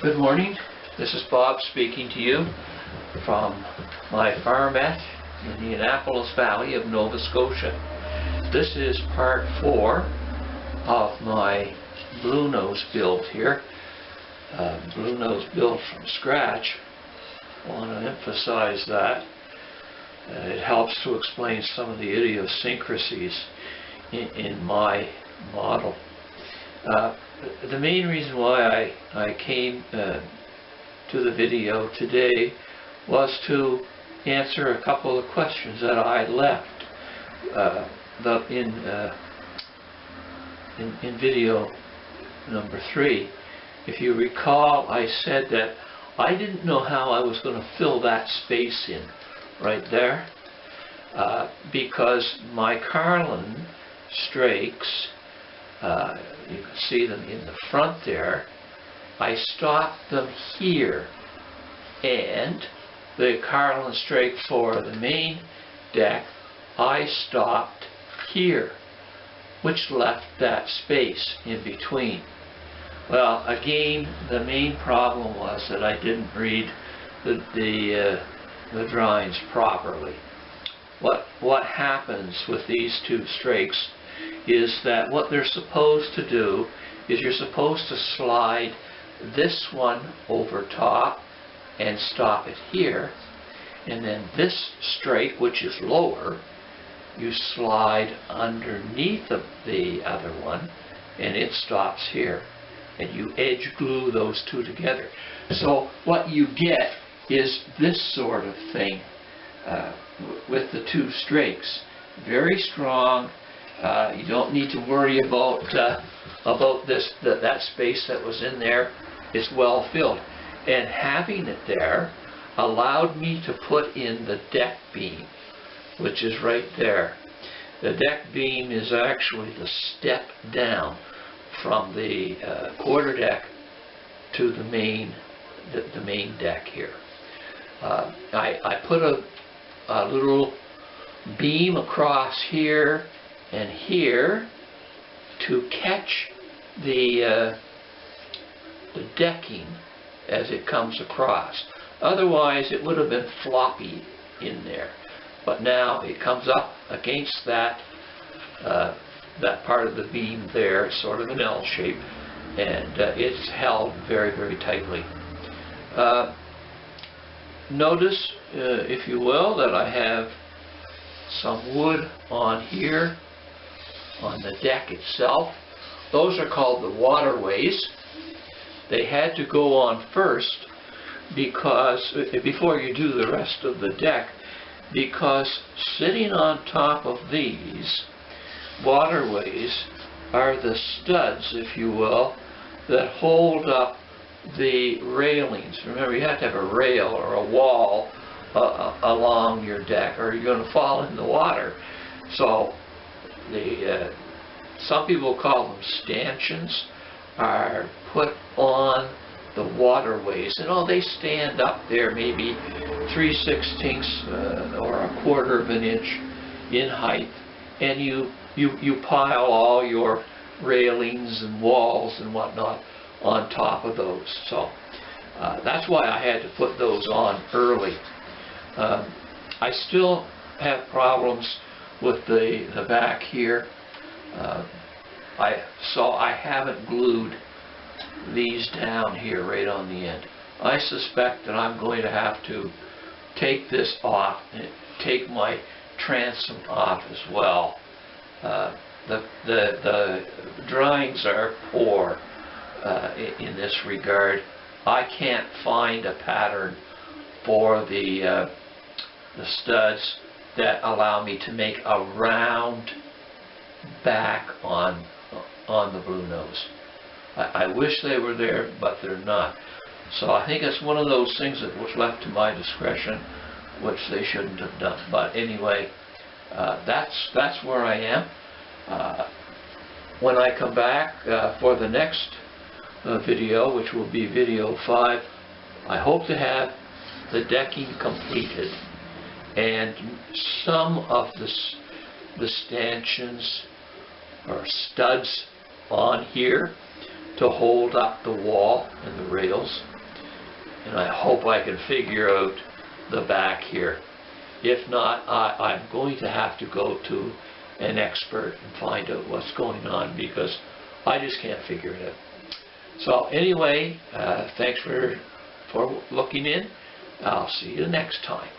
Good morning. This is Bob speaking to you from my farmette in the Annapolis Valley of Nova Scotia. This is part 4 of my Bluenose build here. Bluenose built from scratch. I want to emphasize that. It helps to explain some of the idiosyncrasies in my model. The main reason why I came to the video today was to answer a couple of questions that I left in video number 3. If you recall, I said that I didn't know how I was going to fill that space in right there because my Carlin strakes, you can see them in the front there, I stopped them here, and the Carlin strake for the main deck I stopped here, which left that space in between. Well, again, the main problem was that I didn't read the drawings properly. What happens with these two strakes is that what they're supposed to do is you're supposed to slide this one over top and stop it here, and then this strake, which is lower, you slide underneath the other one and it stops here, and you edge glue those two together. So what you get is this sort of thing with the two strakes. Very strong. You don't need to worry about that space that was in there. It's well filled, and having it there allowed me to put in the deck beam, which is right there. The deck beam is actually the step down from the quarter deck to the main deck here. I put a little beam across here and here to catch the decking as it comes across. Otherwise it would have been floppy in there. But now it comes up against that part of the beam there, sort of an L shape, and it's held very, very tightly. Notice, if you will, that I have some wood on here on the deck itself. Those are called the waterways. They had to go on first because before you do the rest of the deck, because sitting on top of these waterways are the studs, if you will, that hold up the railings. Remember, you have to have a rail or a wall along your deck, or you're going to fall in the water. So some people call them stanchions, are put on the waterways, and they stand up there maybe 3/16 or a quarter of an inch in height, and you pile all your railings and walls and whatnot on top of those. So that's why I had to put those on early. I still have problems with the back here. So I haven't glued these down here right on the end. I suspect that I'm going to have to take this off, and take my transom off as well. The drawings are poor in this regard. I can't find a pattern for the studs that allow me to make a round back on the Bluenose. I wish they were there, but they're not. So I think it's one of those things that was left to my discretion, which they shouldn't have done. But anyway, that's where I am. When I come back for the next video, which will be video 5, I hope to have the decking completed and some of the stanchions or studs on here to hold up the wall and the rails, and I hope I can figure out the back here. If not, I'm going to have to go to an expert and find out what's going on, because I just can't figure it out. So anyway, thanks for looking in. I'll see you next time.